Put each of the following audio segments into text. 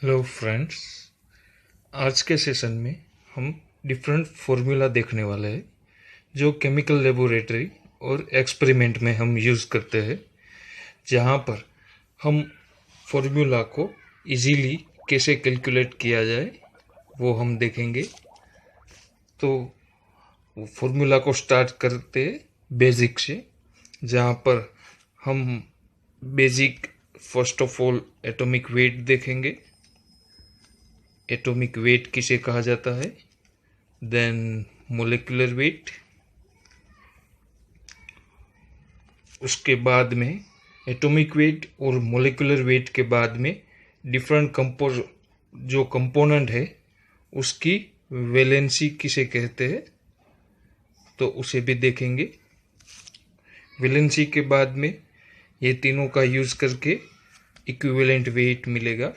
Hello friends. आज के session में हम डिफरेंट फार्मूला देखने वाले हैं जो केमिकल लेबोरेटरी और एक्सपेरिमेंट में हम यूज़ करते हैं, जहाँ पर हम फार्मूला को इजीली कैसे कैलकुलेट किया जाए वो हम देखेंगे। तो फार्मूला को स्टार्ट करते हैं बेसिक से, जहाँ पर हम basic first of all atomic weight देखेंगे। एटॉमिक वेट किसे कहा जाता है, देन मोलिकुलर वेट, उसके बाद में एटॉमिक वेट और मोलिकुलर वेट के बाद में डिफरेंट जो कंपोनेंट है उसकी वैलेंसी किसे कहते हैं, तो उसे भी देखेंगे। वैलेंसी के बाद में ये तीनों का यूज करके इक्विवेलेंट वेट मिलेगा।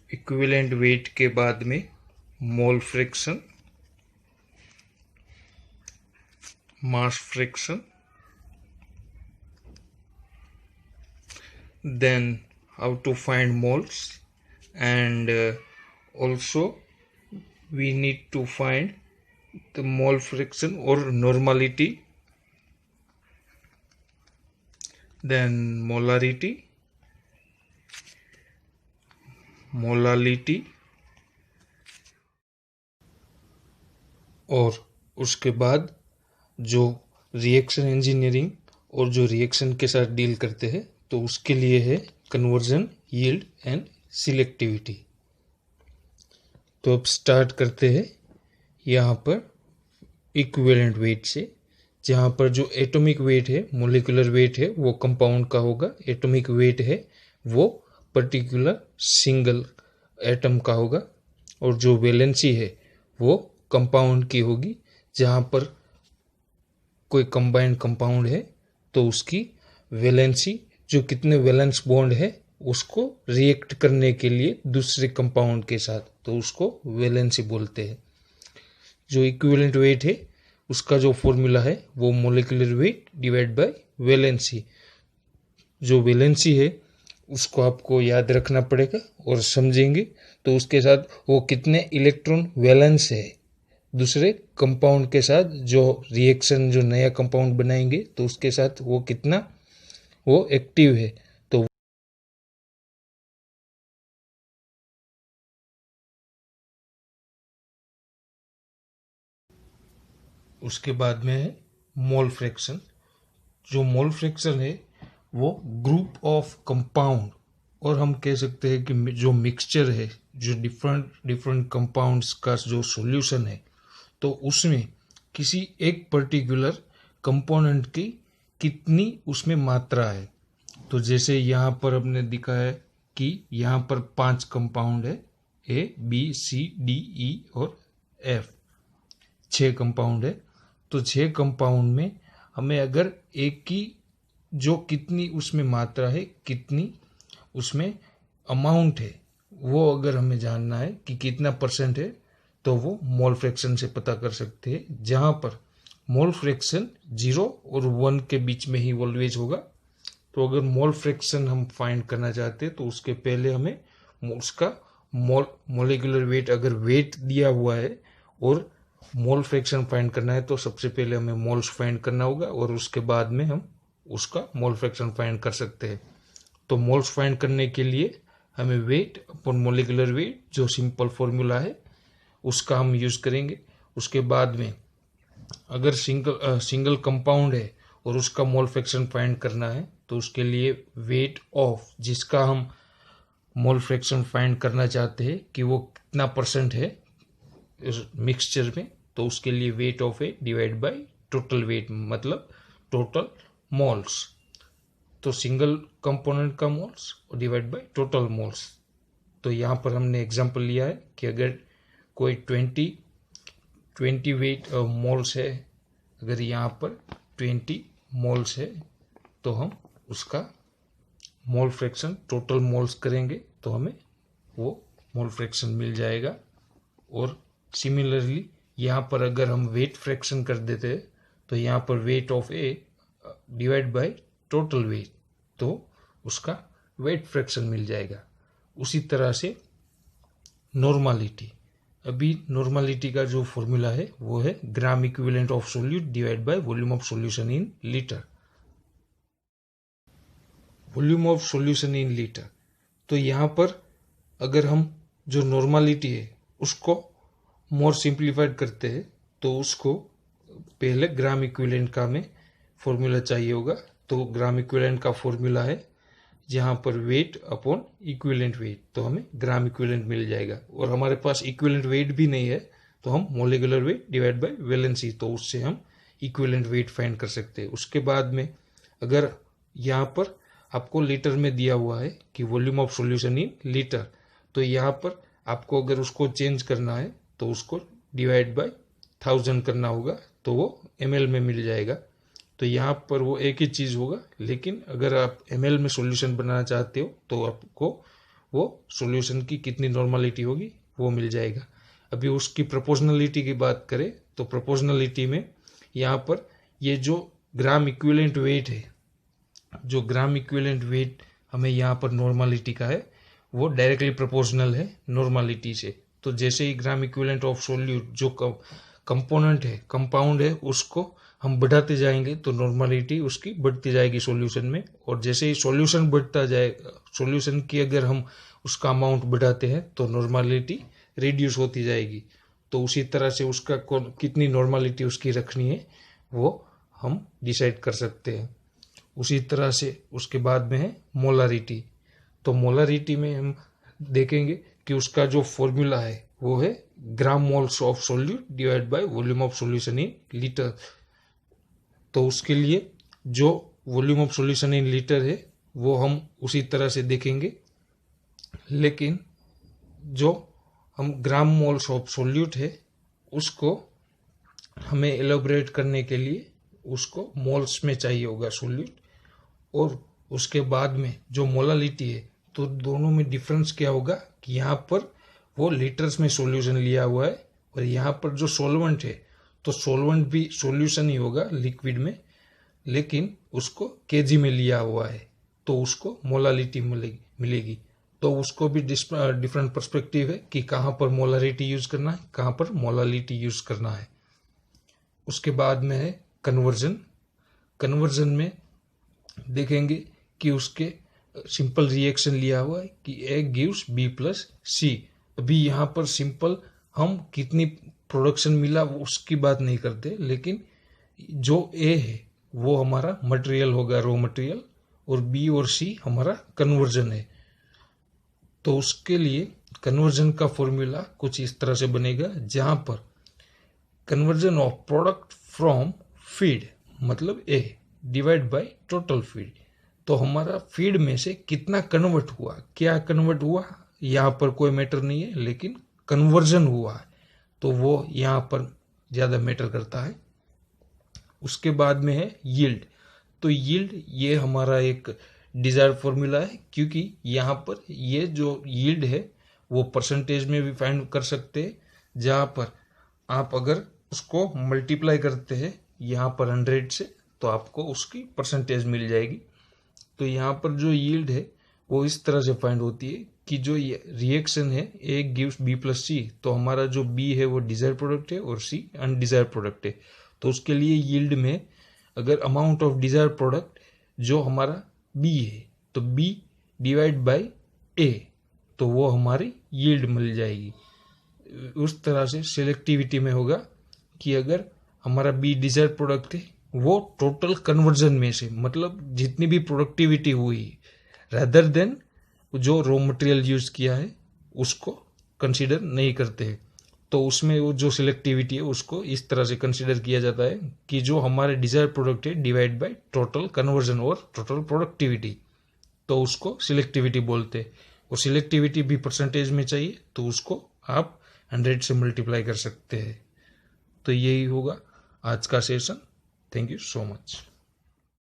इक्विवेलेंट वेट के बाद में mole fraction, mass fraction, then how to find moles, and also we need to find the mole fraction or normality, then molarity, और उसके बाद जो रिएक्शन इंजीनियरिंग और जो रिएक्शन के साथ डील करते हैं तो उसके लिए है कन्वर्जन, यील्ड एंड सिलेक्टिविटी। तो अब स्टार्ट करते हैं यहाँ पर इक्विवेलेंट वेट से, जहाँ पर जो एटॉमिक वेट है, मोलिकुलर वेट है वो कंपाउंड का होगा, एटॉमिक वेट है वो पर्टिकुलर सिंगल एटम का होगा, और जो वैलेंसी है वो कंपाउंड की होगी। जहाँ पर कोई कंबाइंड कंपाउंड है तो उसकी वैलेंसी, जो कितने वैलेंस बॉन्ड है उसको रिएक्ट करने के लिए दूसरे कंपाउंड के साथ, तो उसको वैलेंसी बोलते हैं। जो इक्विवेलेंट वेट है उसका जो फॉर्मूला है वो molecular weight divide by valency. जो वैलेंसी है उसको आपको याद रखना पड़ेगा और समझेंगे तो उसके साथ वो कितने इलेक्ट्रॉन वैलेंस है दूसरे कंपाउंड के साथ, जो रिएक्शन जो नया कंपाउंड बनाएंगे तो उसके साथ वो कितना वो एक्टिव है। तो उसके बाद में है मोल फ्रैक्शन। जो मोल फ्रैक्शन है वो ग्रुप ऑफ कंपाउंड, और हम कह सकते हैं कि जो मिक्सचर है, जो डिफरेंट डिफरेंट कंपाउंड्स का जो सॉल्यूशन है, तो उसमें किसी एक पर्टिकुलर कंपोनेंट की कितनी उसमें मात्रा है। तो जैसे यहाँ पर हमने दिखा है कि यहाँ पर 5 कंपाउंड है, A B C D E और एफ, 6 कंपाउंड है। तो 6 कंपाउंड में हमें अगर एक की जो कितनी उसमें मात्रा है, कितनी उसमें अमाउंट है, वो अगर हमें जानना है कि कितना परसेंट है, तो वो मोल फ्रैक्शन से पता कर सकते हैं। जहाँ पर मोल फ्रैक्शन 0 और 1 के बीच में ही ऑलवेज होगा। तो अगर मोल फ्रैक्शन हम फाइंड करना चाहते हैं तो उसके पहले हमें उसका मोलिकुलर वेट, अगर वेट दिया हुआ है और मोल फ्रैक्शन फाइंड करना है तो सबसे पहले हमें मोल्स फाइंड करना होगा, और उसके बाद में हम उसका मोल फ्रैक्शन फाइंड कर सकते हैं। तो मोल्स फाइंड करने के लिए हमें वेट अपॉन मोलिकुलर वेट, जो सिंपल फॉर्मूला है, उसका हम यूज करेंगे। उसके बाद में अगर सिंगल कंपाउंड है और उसका मोल फ्रैक्शन फाइंड करना है तो उसके लिए वेट ऑफ जिसका हम मोल फ्रैक्शन फाइंड करना चाहते हैं कि वो कितना परसेंट है इस मिक्सचर में, तो उसके लिए वेट ऑफ है डिवाइड बाय टोटल वेट, मतलब टोटल मोल्स। तो सिंगल कंपोनेंट का मोल्स और डिवाइड बाय टोटल मोल्स। तो यहाँ पर हमने एग्जांपल लिया है कि अगर कोई 20 वेट मोल्स है, अगर यहाँ पर 20 मोल्स है तो हम उसका मोल फ्रैक्शन टोटल मोल्स करेंगे तो हमें वो मोल फ्रैक्शन मिल जाएगा। और सिमिलरली यहाँ पर अगर हम वेट फ्रैक्शन कर देते हैं तो यहाँ पर weight of A divide by total weight, तो उसका वेट फ्रैक्शन मिल जाएगा। उसी तरह से नॉर्मलिटी, अभी नॉर्मलिटी का जो फॉर्मूला है वो है gram equivalent of solute divide by volume of solution in litre. Volume of solution in litre, तो यहाँ पर अगर हम जो नॉर्मलिटी है उसको मोर सिंप्लीफाइड करते हैं तो उसको पहले ग्राम इक्विवेलेंट का हमें फॉर्मूला चाहिए होगा। तो ग्राम इक्विवेलेंट का फॉर्मूला है जहाँ पर वेट अपॉन इक्विवेलेंट वेट, तो हमें ग्राम इक्विवेलेंट मिल जाएगा। और हमारे पास इक्विवेलेंट वेट भी नहीं है तो हम molecular weight divide by valency, तो उससे हम इक्विवेलेंट वेट फाइंड कर सकते हैं। उसके बाद में अगर यहाँ पर आपको लीटर में दिया हुआ है कि volume of solution in litre, तो यहाँ पर आपको अगर उसको चेंज करना है तो उसको डिवाइड बाय 1000 करना होगा, तो वो ml में मिल जाएगा। तो यहाँ पर वो एक ही चीज़ होगा, लेकिन अगर आप ml में सॉल्यूशन बनाना चाहते हो तो आपको वो सॉल्यूशन की कितनी नॉर्मलिटी होगी वो मिल जाएगा। अभी उसकी प्रोपोर्शनलिटी की बात करें तो प्रोपोर्शनलिटी में यहाँ पर ये जो ग्राम इक्विवेलेंट वेट है, जो ग्राम इक्विवेलेंट वेट हमें यहाँ पर नॉर्मलिटी का है वो डायरेक्टली प्रोपोर्शनल है नॉर्मलिटी से। तो जैसे ही ग्राम इक्विवेलेंट ऑफ सोल्यूट जो कंपोनेंट है, कंपाउंड है, उसको हम बढ़ाते जाएंगे तो नॉर्मलिटी उसकी बढ़ती जाएगी सॉल्यूशन में। और जैसे ही सॉल्यूशन बढ़ता जाएगा, सॉल्यूशन की अगर हम उसका अमाउंट बढ़ाते हैं तो नॉर्मलिटी रिड्यूस होती जाएगी। तो उसी तरह से उसका कितनी नॉर्मलिटी उसकी रखनी है वो हम डिसाइड कर सकते हैं। उसी तरह से उसके बाद में है मोलारिटी। तो मोलारिटी में हम देखेंगे कि उसका जो फॉर्मूला है वो है gram moles of solute divide by volume of solution in litre. तो उसके लिए जो volume of solution in litre है वो हम उसी तरह से देखेंगे, लेकिन जो हम ग्राम मोल्स ऑफ सोल्यूट है उसको हमें एलोबरेट करने के लिए उसको मोल्स में चाहिए होगा सोल्यूट। और उसके बाद में जो मोलालिटी है तो दोनों में डिफरेंस क्या होगा कि यहाँ पर वो लीटर्स में सॉल्यूशन लिया हुआ है और यहाँ पर जो सॉल्वेंट है तो सॉल्वेंट भी सॉल्यूशन ही होगा लिक्विड में, लेकिन उसको केजी में लिया हुआ है तो उसको मोलालिटी मिलेगी। तो उसको भी डिफरेंट पर्सपेक्टिव है कि कहाँ पर मोलारिटी यूज करना है, कहाँ पर मोलालिटी यूज करना है। उसके बाद में है कन्वर्जन। कन्वर्जन में देखेंगे कि उसके सिंपल रिएक्शन लिया हुआ है कि ए गिव्स बी प्लस सी। अभी यहाँ पर सिंपल हम कितनी प्रोडक्शन मिला उसकी बात नहीं करते, लेकिन जो ए है वो हमारा मटेरियल होगा, रॉ मटेरियल, और बी और सी हमारा कन्वर्जन है। तो उसके लिए कन्वर्जन का फॉर्मूला कुछ इस तरह से बनेगा, जहाँ पर conversion of product from feed मतलब ए डिवाइड बाय टोटल फीड। तो हमारा फीड में से कितना कन्वर्ट हुआ, क्या कन्वर्ट हुआ यहाँ पर कोई मैटर नहीं है, लेकिन कन्वर्जन हुआ है तो वो यहाँ पर ज़्यादा मैटर करता है। उसके बाद में है यील्ड। तो यील्ड ये हमारा एक डिजायर्ड फॉर्मूला है, क्योंकि यहाँ पर ये जो यील्ड है वो परसेंटेज में भी फाइंड कर सकते हैं, जहाँ पर आप अगर उसको मल्टीप्लाई करते हैं यहाँ पर 100 से तो आपको उसकी परसेंटेज मिल जाएगी। तो यहाँ पर जो यील्ड है वो इस तरह से फाइंड होती है कि जो ये रिएक्शन है ए गिव्स बी प्लस सी, तो हमारा जो बी है वो डिजायर प्रोडक्ट है और सी अनडिजायर प्रोडक्ट है। तो उसके लिए यील्ड में अगर अमाउंट ऑफ डिजायर प्रोडक्ट जो हमारा बी है तो बी डिवाइड बाय ए, तो वो हमारी यील्ड मिल जाएगी। उस तरह से सिलेक्टिविटी में होगा कि अगर हमारा बी डिजायर प्रोडक्ट है वो टोटल कन्वर्जन में से, मतलब जितनी भी प्रोडक्टिविटी हुई रेदर देन जो रॉ मटेरियल यूज किया है उसको कंसीडर नहीं करते हैं। तो उसमें वो जो सिलेक्टिविटी है उसको इस तरह से कंसीडर किया जाता है कि जो हमारे डिजायर प्रोडक्ट है डिवाइड बाय टोटल कन्वर्जन और टोटल प्रोडक्टिविटी, तो उसको सिलेक्टिविटी बोलते हैं। और सिलेक्टिविटी भी परसेंटेज में चाहिए तो उसको आप 100 से मल्टीप्लाई कर सकते हैं। तो यही होगा आज का session. Thank you so much.